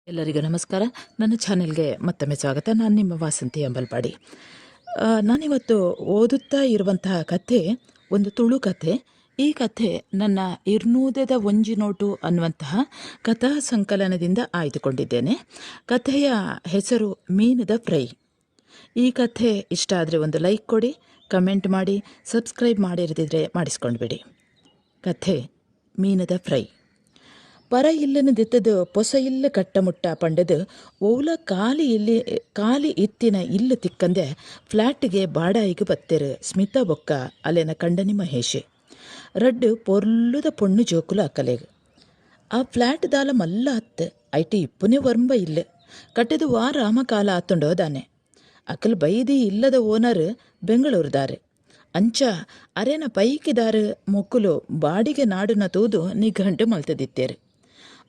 ಎಲ್ಲರಿಗೂ ನಮಸ್ಕಾರ. ನನ್ನ ಚಾನೆಲ್ಗೆ ಮತ್ತೊಮ್ಮೆ ಸ್ವಾಗತ. ನಾನು ನಿಮ್ಮ ವಾಸಂತಿ ಅಂಬಲ್ಪಾಡಿ. ನಾನಿವತ್ತು ಓದುತ್ತಾ ಇರುವಂತಹ ಕಥೆ ಒಂದು ತುಳು ಕಥೆ. ಈ ಕಥೆ ನನ್ನ ಇರ್ನೂದೆದ ಒಂಜಿ ನೋಟು ಅನ್ನುವಂತಹ ಕಥಾ ಸಂಕಲನದಿಂದ ಆಯ್ದುಕೊಂಡಿದ್ದೇನೆ. ಕಥೆಯ ಹೆಸರು ಮೀನದ ಫ್ರೈ. ಈ ಕಥೆ ಇಷ್ಟ ಆದರೆ ಒಂದು ಲೈಕ್ ಕೊಡಿ, ಕಮೆಂಟ್ ಮಾಡಿ, ಸಬ್ಸ್ಕ್ರೈಬ್ ಮಾಡಿರದಿದ್ರೆ ಮಾಡಿಸ್ಕೊಂಡ್ಬಿಡಿ. ಕಥೆ ಮೀನದ ಫ್ರೈ. ಪರ ಇಲ್ಲನು ದಿತ್ತದು ಪೊಸ ಇಲ್ಲ ಕಟ್ಟಮುಟ್ಟ ಪಂಡದು ಓಲ ಕಾಲಿ ಇತ್ತಿನ ಇಲ್ಲು ತಿಕ್ಕಂದೆ ಫ್ಲ್ಯಾಟ್ಗೆ ಬಾಡಾಯಿಗೆ ಬತ್ತೆರು ಸ್ಮಿತಾ ಬೊಕ್ಕ ಅಲೆನ ಕಂಡನಿ ಮಹೇಶೆ ರಡ್ಡು ಪೊರ್ಲುದ ಪೊಣ್ಣು ಜೋಕುಲು ಅಕ್ಕಲೆಗ್ ಆ ಫ್ಲ್ಯಾಟ್ ದಾಲ ಮಲ್ಲ ಅತ್ತೆ ಐಟಿ ಇಪ್ಪುನೆ ವರ್ಂಬ ಇಲ್ಲ ಕಟ್ಟೆದು ರಾಮ ಕಾಲ ಆತುಂಡೋದಾನೆ ಅಕ್ಕಲು ಬೈದಿ ಇಲ್ಲದ ಓನರ್ ಬೆಂಗಳೂರುದಾರೆ ಅಂಚ ಅರೆನ ಪೈಕಿದಾರು ಮೊಕ್ಕುಲು ಬಾಡಿಗೆ ನಾಡುನ ತೂದು ನಿಘಂಟು ಮಲ್ತದಿತ್ತೇರು.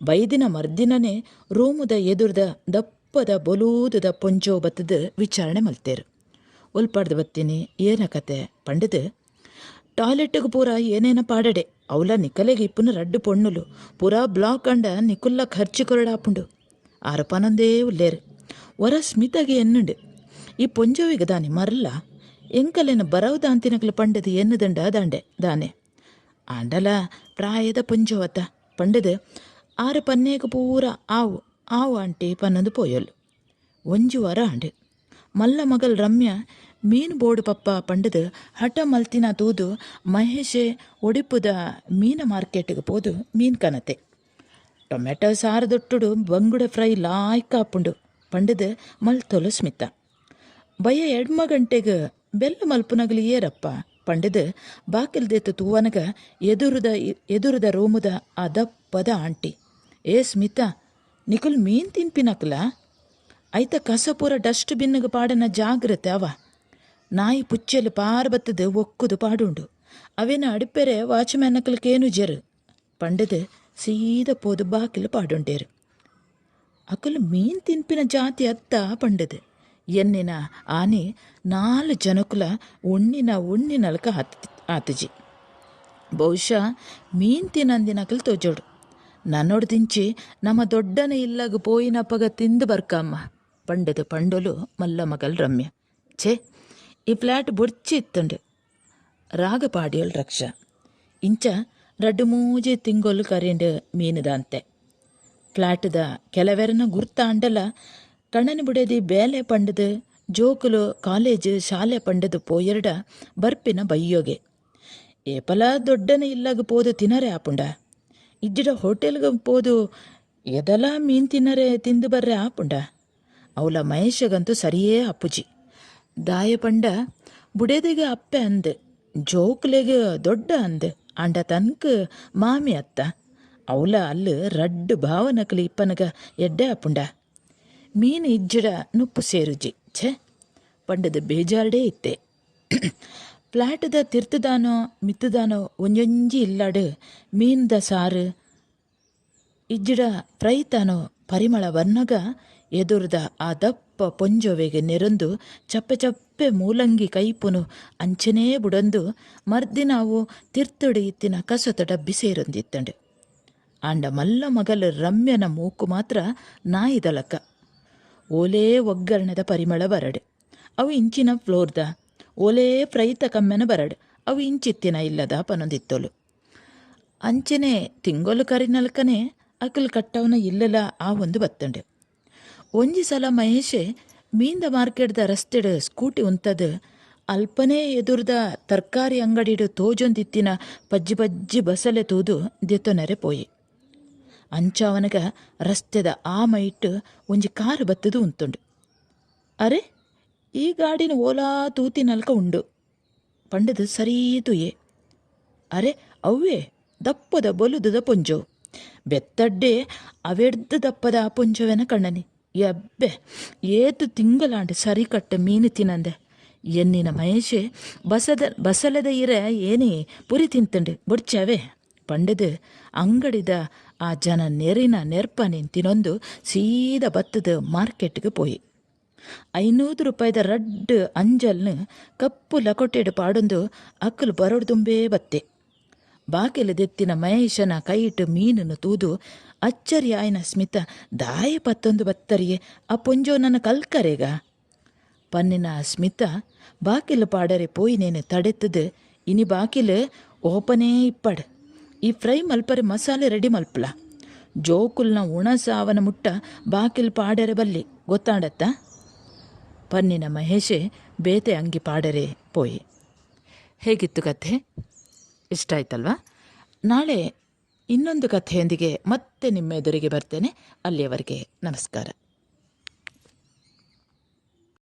ಬೈದಿನ ಮರ್ದಿನನೇ ರೂಮುದ ಎದುರ್ದ ದಪ್ಪದ ಬೊಲೂದದ ಪೊಂಜೋ ಬತ್ತದ ವಿಚಾರಣೆ ಮಲ್ತೇರು. ಒಲ್ಪಾಡ್ದು ಬತ್ತೀನಿ ಏನ ಕತೆ ಪಂಡದು ಟಾಯ್ಲೆಟ್ಗೆ ಪೂರ ಏನೇನ ಪಾಡಡೆ ಅವಲ ನಿಕಲೆಗೆ ಇಪ್ಪುನ ರಡ್ಡು ಪೊಣ್ಣುಲು ಪೂರಾ ಬ್ಲಾಕ್ ಅಂಡ ನಿಕುಲ್ಲ ಖರ್ಚು ಕೊರಡಾಪುಂಡು ಆರಪನಂದೇ ಉಲ್ಲೇರು ಹೊರ ಸ್ಮಿತಾಗೆ ಎನ್ನುಂಡು ಈ ಪೊಂಜೋವಿಗೆ ದಾನೆ ಮರಲ್ಲ ಎಂಕಲೆನ ಬರವದಾಂತಿನಕಲು ಪಂಡದು ಎನ್ನುದಂಡ ದಾನೆ ಆಂಡಲ ಪ್ರಾಯದ ಪೊಂಜೋವತ್ತ ಪಂಡದು ಆರು ಪನ್ನೇಗ ಪೂರ ಆವು ಆಂಟಿ ಪನ್ನೊಂದು ಪೋಯೊಲ್ಲು ಒಂಜು ವಾರ ಆಂಡು ಮಲ್ಲ ಮಗಲ್ ರಮ್ಯ ಮೀನು ಬೋರ್ಡು ಪಪ್ಪ ಪಂಡದು ಹಠ ಮಲ್ತಿನ ತೂದು ಮಹೇಶೆ ಒಡಿಪುದ ಮೀನ ಮಾರ್ಕೆಟ್ಗೆ ಪೋದು ಮೀನು ಕನತೆ ಟೊಮೆಟೊ ಸಾರು ದೊಟ್ಟುಡು ಬಂಗುಡೆ ಫ್ರೈ ಲಾಯ್ಕ ಆಪುಂಡು ಪಂಡದು ಮಲ್ತೊಲು ಸ್ಮಿತ ಬಯ್ಯ 2 ಗಂಟೆಗೆ ಬೆಲ್ಲ ಮಲ್ಪುನಗಲಿ ಏರಪ್ಪ ಪಂಡದು ಬಾಕಿಲ್ದೆತ್ತು ತೂವನಗ ಎದುರುದ ರೂಮುದ ಆ ದಪ್ಪದ ಆಂಟಿ ಏ ಸ್ಮಿತಾ ನಿಕುಲ್ ಮೀನು ತಿನ್ಪಿನಕ್ಲ ಐತ ಕಸಪೂರ ಡಸ್ಟ್ ಬಿನ್ನಿಗೆ ಪಾಡನ ಜಾಗ್ರತೆ ಅವ ನಾಯಿ ಪುಚ್ಚೆಲು ಪಾರು ಬತ್ತದು ಒಕ್ಕುದು ಪಾಡುಂಡು ಅವೇನ ಅಡಿಪೆರೆ ವಾಚ್ಮ್ಯಾನಕ್ಲಕೇನು ಜೆರು ಪಂಡದು ಸೀದ ಪೋದು ಬಾಕಿಲು ಪಾಡುಂಡೇರು ಅಕಲು ಮೀನು ತಿನ್ಪಿನ ಜಾತಿ ಅತ್ತ ಪಂಡದು ಎನ್ನಿನ ಆನೆ 4 ಜನಕುಲ ಉಣ್ಣಿನಲ್ಕ ಆತಜಿ ಬಹುಶಃ ಮೀನು ತಿನ್ನಂದಿನಕಲು ತೋಜೋಡು ನನ್ನೊಡ್ದಿಂಚಿ ನಮ್ಮ ದೊಡ್ಡನೆ ಇಲ್ಲಾಗ ಪೋಯಿನಪ್ಪಗ ತಿಂದು ಬರ್ಕಮ್ಮ ಪಂಡದು ಪಂಡೊಲು ಮಲ್ಲ ಮಗಲ್ ರಮ್ಯ ಛೇ ಈ ಫ್ಲ್ಯಾಟ್ ಬೊಡ್ಚಿ ಇತ್ತುಂಡು ರಾಗ ಪಾಡಿಯೋಳು ರಕ್ಷಾ ಇಂಚ 2-3 ತಿಂಗೊಲು ಕರೆಂಡು ಮೀನುದಂತೆ ಫ್ಲ್ಯಾಟ್ದ ಕೆಲವೆರನ ಗುರ್ತ ಅಂಡಲ ಕಣ್ಣನಿ ಬುಡೇದಿ ಬೇಲೆ ಪಂಡದು ಜೋಕುಲು ಕಾಲೇಜು ಶಾಲೆ ಪಂಡದು ಪೋಯರ್ಡ ಬರ್ಪಿನ ಬಯ್ಯೋಗೆ ಏಪಲ ದೊಡ್ಡನೆ ಇಲ್ಲಾಗ ಪೋದು ತಿನ್ನರೆ ಆಪುಂಡ ಇಜ್ಜಿಡ ಹೋಟೆಲ್ಗೆ ಪೋದು ಎದಲ ಮೀನು ತಿನ್ನರೆ ತಿಂದು ಬರ್ರೆ ಆಪುಂಡ ಅವಳ ಮಹೇಶಗಂತೂ ಸರಿಯೇ ಅಪ್ಪುಜಿ ದಾಯ ಪಂಡ ಬುಡೇದಿಗೆ ಅಪ್ಪೆ ಅಂದು ಜೋಕ್ಲೆಗೆ ದೊಡ್ಡ ಅಂದು ಅಂಡ ತನಕ ಮಾಮಿ ಅತ್ತ ಅವಳ ಅಲ್ಲಿ ರಡ್ಡು ಭಾವನಕಲಿ ಇಪ್ಪನಗ ಎಡ್ಡೆ ಆಪುಂಡ ಮೀನು ಇಜ್ಜಿಡ ನುಪ್ಪು ಸೇರುಜಿ ಛೇ ಪಂಡದ ಬೇಜಾರ್ಡೇ ಇತ್ತೆ ಫ್ಲ್ಯಾಟದ ತಿರ್ತದಾನೋ ಮಿತ್ತದಾನೋ ಒಂಜೊಂಜಿ ಇಲ್ಲಾಡು ಮೀನ್ದ ಸಾರು ಇಜ್ಜಿಡ ಫ್ರೈತಾನೋ ಪರಿಮಳ ವರ್ನಗ ಎದುರ್ದ ಆ ದಪ್ಪ ಪೊಂಜೋವೆಗೆ ನೆರೊಂದು ಚಪ್ಪೆ ಮೂಲಂಗಿ ಕೈಪುನು ಅಂಚನೇ ಬುಡಂದು ಮರ್ದಿನ ಅವು ತಿರ್ತುಡು ಇತ್ತಿನ ಕಸದ ಡಬ್ಬಿ ಸೇರೊಂದಿತ್ತಂಡು ಆಂಡ ಮಲ್ಲ ಮಗಲು ರಮ್ಯನ ಮೂಕು ಮಾತ್ರ ನಾಯಿದಲಕ ಓಲೇ ಒಗ್ಗರಣೆದ ಪರಿಮಳ ಬರಡು ಅವು ಇಂಚಿನ ಫ್ಲೋರ್ದ ಓಲೇ ಫ್ರೈತ ಕಮ್ಮೆನ ಬರಡು ಅವು ಇಂಚಿತ್ತಿನ ಇಲ್ಲದ ಪನೊಂದಿತ್ತೋಲು ಅಂಚನೆ ತಿಂಗೊಲು ಕರಿನಲ್ಕನೆ ಅಕಲ್ ಕಟ್ಟವನ ಇಲ್ಲಲ ಆ ಒಂದು ಬತ್ತಂಡು ಒಂಜಿ ಸಲ ಮಹೇಶೆ ಮೀನ್ದ ಮಾರ್ಕೆಟ್ದ ರಸ್ತೆಡು ಸ್ಕೂಟಿ ಉಂತದು ಅಲ್ಪನೇ ಎದುರ್ದ ತರ್ಕಾರಿ ಅಂಗಡಿಡು ತೋಜೊಂದಿತ್ತಿನ ಪಜ್ಜಿ ಬಸಲೆ ತೂದು ದೆತ್ತೊನೆರೆ ಪೋಯಿ ಅಂಚ ಅವನಗ ರಸ್ತೆದ ಆ ಮೈಟ್ ಒಂಜಿ ಕಾರು ಬತ್ತದು ಉಂತುಂಡು ಅರೆ ಈ ಗಾಡಿನ ಓಲಾ ತೂತಿನಲ್ಕ ಉಂಡು ಪಂಡದು ಸರೀತುಯೇ ಅರೆ ಅವ್ವೇ ದಪ್ಪದ ಬೊಲುದದ ಪೊಂಜೋ ಬೆತ್ತಡ್ಡೆ ಅವೆಡ್ದ ದಪ್ಪದ ಆ ಪೊಂಜೋವೆನ ಕಣ್ಣನಿ ಎಬ್ಬೆ ಏತು ತಿಂಗಳಾಂಡು ಸರಿ ಕಟ್ಟ ಮೀನು ತಿನ್ನಂದೆ ಎನ್ನಿನ ಮಹೇಶೆ ಬಸಲದ ಇರ ಏನೇ ಪುರಿ ತಿಂತಂಡು ಬೊಡ್ಚವೆ ಪಂಡದು ಅಂಗಡಿದ ಆ ಜನ ನೆರ್ಪ ನಿಂತಿನೊಂದು ಸೀದ ಬತ್ತದ ಮಾರ್ಕೆಟ್ಗೆ ಪೋಯಿ 500 ರೂಪಾಯಿದ ರಡ್ಡು ಅಂಜಲ್ನ ಕಪ್ಪು ಲಕೊಟೆಡು ಪಾಡೊಂದು ಅಕ್ಕಲು ಬರೋಡು ತುಂಬೇ ಬತ್ತೆ ಬಾಕೆಲು ದೆತ್ತಿನ ಮಹೇಶನ ಕೈಯಿಟ್ಟು ಮೀನನ್ನು ತೂದು ಅಚ್ಚರಿಯಾಯನ ಸ್ಮಿತ ದಾಯ ಪತ್ತೊಂದು ಬತ್ತರಿಗೆ ಆ ಪೊಂಜೋ ನನ್ನ ಕಲ್ಕರೆಗ ಪನ್ನಿನ ಸ್ಮಿತ ಬಾಕಿಲು ಪಾಡರೆ ಪೋಯಿ ನೇನು ತಡೆತದು ಇನಿ ಬಾಕಿಲು ಓಪನೇ ಇಪ್ಪಡ್ ಈ ಫ್ರೈ ಮಲ್ಪರೆ ಮಸಾಲೆ ರೆಡಿ ಮಲ್ಪಲ ಜೋಕುಲ್ನ ಉಣ ಸಾವನ ಮುಟ್ಟ ಬಾಕಿಲು ಪಾಡರೆ ಬಲ್ಲಿ ಗೊತ್ತಾಡತ್ತ ಪನ್ನಿನ ಮಹೇಶೆ ಬೇತೆ ಅಂಗಿ ಪಾಡರೆ ಪೋಯಿ. ಹೇಗಿತ್ತು ಕಥೆ? ಇಷ್ಟ ಆಯ್ತಲ್ವಾ? ನಾಳೆ ಇನ್ನೊಂದು ಕಥೆಯೊಂದಿಗೆ ಮತ್ತೆ ನಿಮ್ಮ ಎದುರಿಗೆ ಬರ್ತೇನೆ. ಅಲ್ಲಿಯವರೆಗೆ ನಮಸ್ಕಾರ.